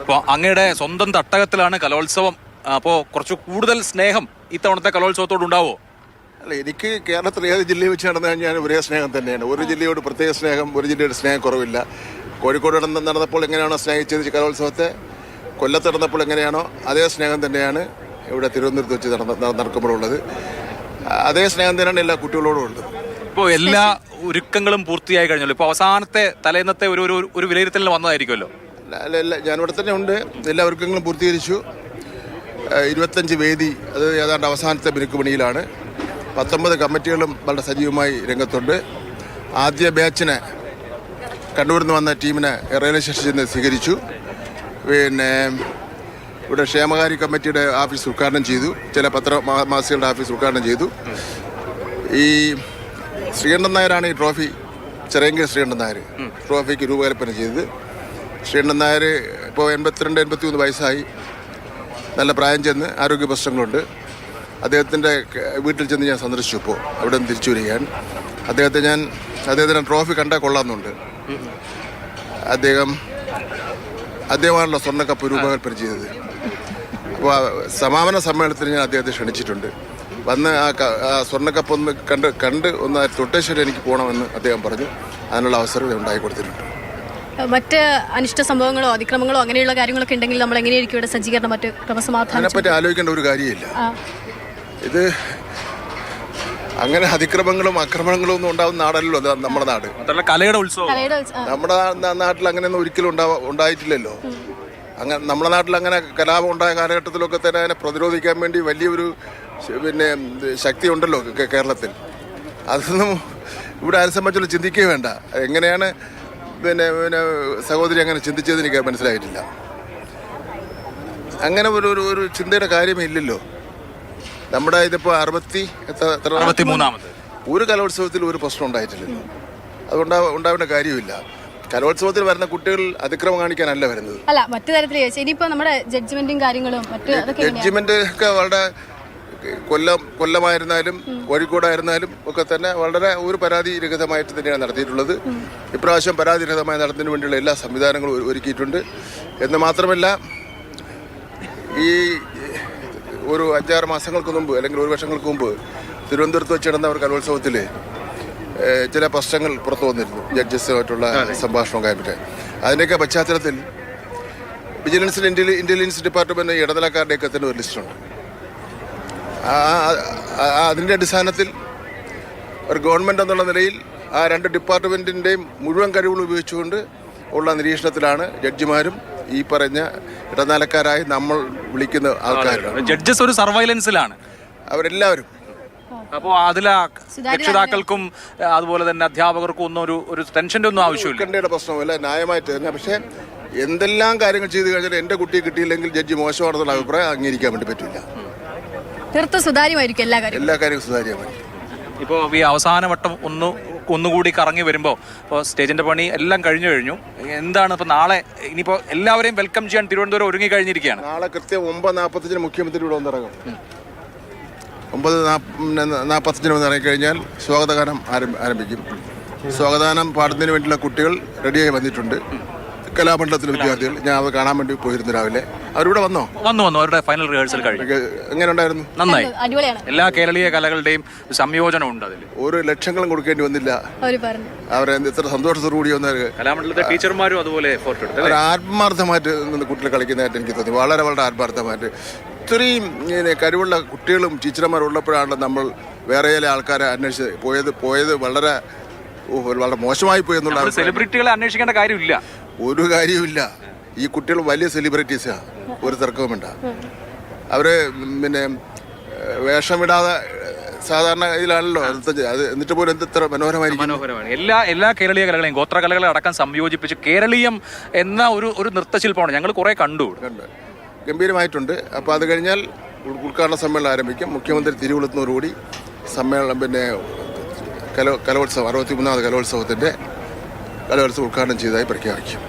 അപ്പോൾ അങ്ങയുടെ സ്വന്തം തട്ടകത്തിലാണ് കലോത്സവം. അപ്പോൾ കുറച്ച് കൂടുതൽ സ്നേഹം ഇത്തവണത്തെ കലോത്സവത്തോട് ഉണ്ടാവോ? അല്ല, എനിക്ക് കേരളത്തിൽ ഏത് ജില്ലയിൽ വെച്ച് നടന്നു കഴിഞ്ഞാൽ ഒരേ സ്നേഹം തന്നെയാണ്. ഒരു ജില്ലയോട് പ്രത്യേക സ്നേഹം, ഒരു ജില്ലയുടെ സ്നേഹം കുറവില്ല. കോഴിക്കോട് നടന്നപ്പോൾ എങ്ങനെയാണോ സ്നേഹിച്ചത് കലോത്സവത്തെ, കൊല്ലത്ത് നടന്നപ്പോൾ എങ്ങനെയാണോ അതേ സ്നേഹം തന്നെയാണ് ഇവിടെ തിരുവനന്തപുരത്ത് വെച്ച് നടക്കുമ്പോഴുള്ളത്. അതേ സ്നേഹം തന്നെയാണ് എല്ലാ കുട്ടികളോടും ഉള്ളത്. ഇപ്പോൾ എല്ലാ ഒരുക്കങ്ങളും പൂർത്തിയായി കഴിഞ്ഞല്ലോ. ഇപ്പോൾ അവസാനത്തെ തലേന്നത്തെ ഒരു വിലയിരുത്തലിൽ വന്നതായിരിക്കുമല്ലോ. അല്ല, ഞാനിവിടെ തന്നെ ഉണ്ട്. എല്ലാ ഒരുക്കങ്ങളും പൂർത്തീകരിച്ചു. 25 വേദി, അത് ഏതാണ്ട് അവസാനത്തെ മിനുക്കുപണിയിലാണ്. 19 കമ്മിറ്റികളും വളരെ സജീവമായി രംഗത്തുണ്ട്. ആദ്യ ബാച്ചിനെ കണ്ണൂരിൽ നിന്ന് വന്ന ടീമിനെ റെയിൽവേ സ്റ്റേഷനിൽ നിന്ന് സ്വീകരിച്ചു. പിന്നെ ഇവിടെ ക്ഷേമകാര്യ കമ്മിറ്റിയുടെ ഓഫീസ് ഉദ്ഘാടനം ചെയ്തു. ചില പത്രമാസികളുടെ ഓഫീസ് ഉദ്ഘാടനം ചെയ്തു. ഈ ശ്രീകണ്ഠൻ നായരാണ് ഈ ട്രോഫി, ചിറയൻകീഴ് ശ്രീകണ്ഠൻ നായർ ട്രോഫിക്ക് രൂപകൽപ്പന ചെയ്തത്. ശ്രീകണ്ഠൻ നായർ ഇപ്പോൾ 82-83 വയസ്സായി, നല്ല പ്രായം ചെന്ന് ആരോഗ്യ പ്രശ്നങ്ങളുണ്ട്. അദ്ദേഹത്തിൻ്റെ വീട്ടിൽ ചെന്ന് ഞാൻ സന്ദർശിച്ചു. ഇപ്പോൾ അവിടെ നിന്ന് തിരിച്ചു വരികയാണ്. അദ്ദേഹത്തിന് ട്രോഫി കണ്ടാൽ കൊള്ളാമെന്നുണ്ട്. അദ്ദേഹമാണല്ലോ സ്വർണ്ണക്കപ്പ് രൂപകൽപ്പന ചെയ്തത്. അപ്പോൾ സമാപന സമ്മേളനത്തിന് ഞാൻ അദ്ദേഹത്തെ ക്ഷണിച്ചിട്ടുണ്ട്. വന്ന് ആ സ്വർണ്ണക്കപ്പ് ഒന്ന് കണ്ട് ഒന്ന് തൊട്ടേശ്വരം എനിക്ക് പോകണമെന്ന് അദ്ദേഹം പറഞ്ഞു. അതിനുള്ള അവസരം ഉണ്ടായി കൊടുത്തിട്ടുണ്ട്. മറ്റ് അനിഷ്ട സംഭവങ്ങളോ അതിക്രമങ്ങളോ അങ്ങനെയുള്ള കാര്യങ്ങളൊക്കെ ഉണ്ടെങ്കിൽ നമ്മൾ എങ്ങനെയായിരിക്കും ഇവിടെ സജ്ജീകരണം, മറ്റ് ക്രമസമാധാനം? അതിനെപ്പറ്റി ആലോചിക്കേണ്ട ഒരു കാര്യമില്ല. ഇത് അങ്ങനെ അതിക്രമങ്ങളും ആക്രമണങ്ങളും ഒന്നും ഉണ്ടാവുന്ന നാടല്ലോ നമ്മുടെ നാട്. കലയുടെ ഉത്സവം നമ്മുടെ നാട്ടിൽ അങ്ങനെയൊന്നും ഒരിക്കലും ഉണ്ടായിട്ടില്ലല്ലോ. അങ്ങനെ നമ്മുടെ നാട്ടിൽ അങ്ങനെ കലാപം ഉണ്ടായ കാലഘട്ടത്തിലൊക്കെ തന്നെ അതിനെ പ്രതിരോധിക്കാൻ വേണ്ടി വലിയൊരു ശക്തി ഉണ്ടല്ലോ കേരളത്തിൽ. അതൊന്നും ഇവിടെ അതിനെ സംബന്ധിച്ചുള്ള ചിന്തിക്കുകയേ വേണ്ട. എങ്ങനെയാണ് സഹോദരി അങ്ങനെ ചിന്തിച്ചത് എനിക്ക് മനസ്സിലായിട്ടില്ല. അങ്ങനെ ഒരു ചിന്തയുടെ കാര്യമേ ഇല്ലല്ലോ. നമ്മുടെ ഇതിപ്പോൾ 63 ഒരു കലോത്സവത്തിൽ ഒരു പ്രശ്നം ഉണ്ടായിട്ടില്ലല്ലോ. അതുകൊണ്ട് ഉണ്ടാവേണ്ട കാര്യമില്ല. കലോത്സവത്തിൽ വരുന്ന കുട്ടികൾ അതിക്രമം കാണിക്കാനല്ല വരുന്നത്. അല്ല, മറ്റു തരത്തിൽ ഇനിയിപ്പോൾ നമ്മുടെ ജഡ്ജ്മെന്റും കാര്യങ്ങളും ജഡ്ജ്മെന്റ് ഒക്കെ വളരെ കൊല്ലമായിരുന്നാലും കോഴിക്കോടായിരുന്നാലും ഒക്കെ തന്നെ വളരെ ഒരു പരാതി രഹിതമായിട്ട് തന്നെയാണ് നടത്തിയിട്ടുള്ളത്. ഇപ്രാവശ്യം പരാതി രഹിതമായി നടത്തുന്നതിന് വേണ്ടിയുള്ള എല്ലാ സംവിധാനങ്ങളും ഒരുക്കിയിട്ടുണ്ട്. എന്ന് മാത്രമല്ല, ഈ ഒരു 5-6 മാസങ്ങൾക്ക് മുമ്പ് അല്ലെങ്കിൽ 1 വർഷങ്ങൾക്ക് മുമ്പ് തിരുവനന്തപുരത്ത് വെച്ച് നടന്ന ഒരു കലോത്സവത്തിൽ ചില പ്രശ്നങ്ങൾ പുറത്തു വന്നിരുന്നു. ജഡ്ജസുമായിട്ടുള്ള സംഭാഷണം കാര്യപ്പെട്ടെ. അതിൻ്റെയൊക്കെ പശ്ചാത്തലത്തിൽ വിജിലൻസിൽ ഇന്റലിജൻസ് ഡിപ്പാർട്ട്മെന്റ് ഇടനിലക്കാരുടെയൊക്കെ തന്നെ ഒരു ലിസ്റ്റുണ്ട്. അതിൻ്റെ അടിസ്ഥാനത്തിൽ ഒരു ഗവൺമെൻറ് എന്നുള്ള നിലയിൽ ആ 2 ഡിപ്പാർട്ട്മെൻറ്റിൻ്റെയും മുഴുവൻ കഴിവുകൾ ഉപയോഗിച്ചുകൊണ്ട് ഉള്ള നിരീക്ഷണത്തിലാണ് ജഡ്ജിമാരും ഈ പറഞ്ഞ ഇടനിലക്കാരായി നമ്മൾ വിളിക്കുന്ന ആൾക്കാരാണ്. ജഡ്ജസ് ഒരു സർവൈലൻസിലാണ് അവരെല്ലാവരും. അപ്പോൾ അതിലെ രക്ഷിതാക്കൾക്കും അതുപോലെ തന്നെ അധ്യാപകർക്കും ഒന്നും ഒരു ടെൻഷൻ്റെ ഒന്നും ആവശ്യമില്ല. ഉത്കണ്ഠയുടെ പ്രശ്നമല്ല, ന്യായമായിട്ട് തന്നെ. പക്ഷേ എന്തെല്ലാം കാര്യങ്ങൾ ചെയ്തു കഴിഞ്ഞാൽ എൻ്റെ കുട്ടിയെ കിട്ടിയില്ലെങ്കിൽ ജഡ്ജി മോശമാണെന്നുള്ള അഭിപ്രായം അംഗീകരിക്കാൻ വേണ്ടി പറ്റില്ല. തീർത്തും സുതാര്യമായിരിക്കും എല്ലാ കാര്യവും സുതാര്യമായി. ഇപ്പോൾ ഈ അവസാന വട്ടം ഒന്നുകൂടി കറങ്ങി വരുമ്പോൾ ഇപ്പോൾ സ്റ്റേജിന്റെ പണി എല്ലാം കഴിഞ്ഞു. എന്താണ് ഇപ്പോൾ നാളെ ഇനിയിപ്പോൾ എല്ലാവരെയും വെൽക്കം ചെയ്യാൻ തിരുവനന്തപുരം ഒരുങ്ങി കഴിഞ്ഞിരിക്കുകയാണ്. നാളെ കൃത്യം 9:45 മുഖ്യമന്ത്രി ഇവിടെ വന്നിറങ്ങും. 9:45 വന്നിറങ്ങിക്കഴിഞ്ഞാൽ സ്വാഗതഗാനം ആരംഭിക്കും. സ്വാഗതഗാനം പാടുന്നതിന് വേണ്ടിയുള്ള കുട്ടികൾ റെഡിയായി വന്നിട്ടുണ്ട്. കലാമണ്ഡലത്തിലെ വിദ്യാർത്ഥികൾ. ഞാൻ അത് കാണാൻ വേണ്ടി പോയിരുന്നു രാവിലെ. അവരിവിടെ വന്നു. അവരുടെ ഫൈനൽ റിഹേഴ്സൽ കഴിഞ്ഞു. എങ്ങനെ ഉണ്ടായിരുന്നു? നന്നായി. എല്ലാ കേരളീയ കലകളുടെയും സംയോജനം ഉണ്ട് അതിൽ. ഒരു ലക്ഷങ്ങളും കൊടുക്കേണ്ടി വന്നില്ല. അവരെ ഇത്ര സന്തോഷത്തോടുകൂടി വന്ന കലാമണ്ഡലത്തെ ടീച്ചർമാരും അതുപോലെ ആത്മാർത്ഥമായിട്ട് കുട്ടികൾ കളിക്കുന്നതായിട്ട് എനിക്ക് തോന്നി. വളരെ വളരെ ആത്മാർത്ഥമായിട്ട്. ഇത്രയും കഴിവുള്ള കുട്ടികളും ടീച്ചർമാരും ഉള്ളപ്പോഴാണ് നമ്മൾ വേറെ ചില ആൾക്കാരെ അന്വേഷിച്ച് പോയത് വളരെ മോശമായി പോയി എന്നുള്ള. സെലിബ്രിറ്റികളെ അന്വേഷിക്കേണ്ട കാര്യമില്ല, ഒരു കാര്യമില്ല. ഈ കുട്ടികൾ വലിയ സെലിബ്രിറ്റീസാണ്, ഒരു തർക്കവും വേണ്ട. അവര് വേഷമിടാതെ സാധാരണ ഇതിലാണല്ലോ അത്. എന്നിട്ട് പോലും എത്ര മനോഹരമാണ്. എല്ലാ കേരളീയ കലകളെയും ഗോത്രകലകളെ അടക്കം സംയോജിപ്പിച്ച് കേരളീയം എന്ന ഒരു നൃത്തശില്പമാണ് ഞങ്ങൾ കുറെ കണ്ടു. ഗംഭീരമായിട്ടുണ്ട്. അപ്പോൾ അത് കഴിഞ്ഞാൽ ഉദ്ഘാടന സമ്മേളനം ആരംഭിക്കും. മുഖ്യമന്ത്രി തിരുവനന്തപുരത്തോടുകൂടി സമ്മേളനം കലോത്സവം 63ാമത് കലോത്സവത്തിൻ്റെ കലോത്സവം ഉദ്ഘാടനം ചെയ്തതായി പ്രഖ്യാപിക്കും.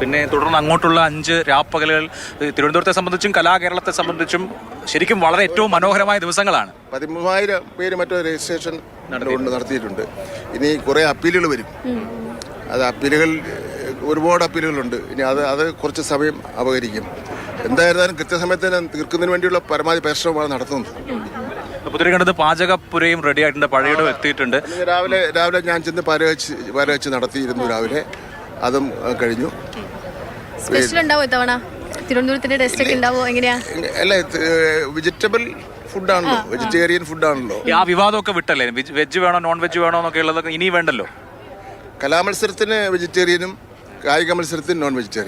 പിന്നെ തുടർന്ന് അങ്ങോട്ടുള്ള 5 രാപ്പകലുകൾ തിരുവനന്തപുരത്തെ സംബന്ധിച്ചും കലാകേരളത്തെ സംബന്ധിച്ചും ശരിക്കും വളരെ ഏറ്റവും മനോഹരമായ ദിവസങ്ങളാണ്. 13,000 പേര് മറ്റോ രജിസ്ട്രേഷൻ നടത്തിയിട്ടുണ്ട്. ഇനി കുറേ അപ്പീലുകൾ വരും. അത് അപ്പീലുകൾ ഒരുപാട് അപ്പീലുകളുണ്ട്. ഇനി അത് കുറച്ച് സമയം അപകരിക്കും. എന്തായിരുന്നാലും കൃത്യസമയത്ത് തന്നെ തീർക്കുന്നതിന് വേണ്ടിയുള്ള പരമാവധി പരിശ്രമമാണ് നടത്തുന്നത്. പുത്തരിക്കണ്ടത്ത് പാചകപ്പുരയും റെഡി ആയിട്ടുണ്ട്, പഴയടം എത്തിയിട്ടുണ്ട്. രാവിലെ ഞാൻ ചെന്ന് പാരവെച്ച് നടത്തിയിരുന്നു രാവിലെ, അതും കഴിഞ്ഞു. സ്പെഷ്യൽ ഉണ്ടാവോ ഇത്തവണ തിരുവനന്തപുരത്തിന്റെ ടേസ്റ്റ് ഒക്കെ ഉണ്ടാവോ? എങ്ങനെയാ? അല്ല, വെജിറ്റബിൾ ഫുഡാണല്ലോ, വെജിറ്റേറിയൻ ഫുഡാണല്ലോ. ആ വിവാദമൊക്കെ വിട്ടല്ലേ, വെജ് വേണോ നോൺ വെജ് വേണോ എന്നൊക്കെ ഉള്ളതൊക്കെ ഇനി വേണ്ടല്ലോ. കലാമത്സരത്തിന് വെജിറ്റേറിയനും കായിക മത്സരത്തിന് നോൺ വെജിറ്റേറിയൻ.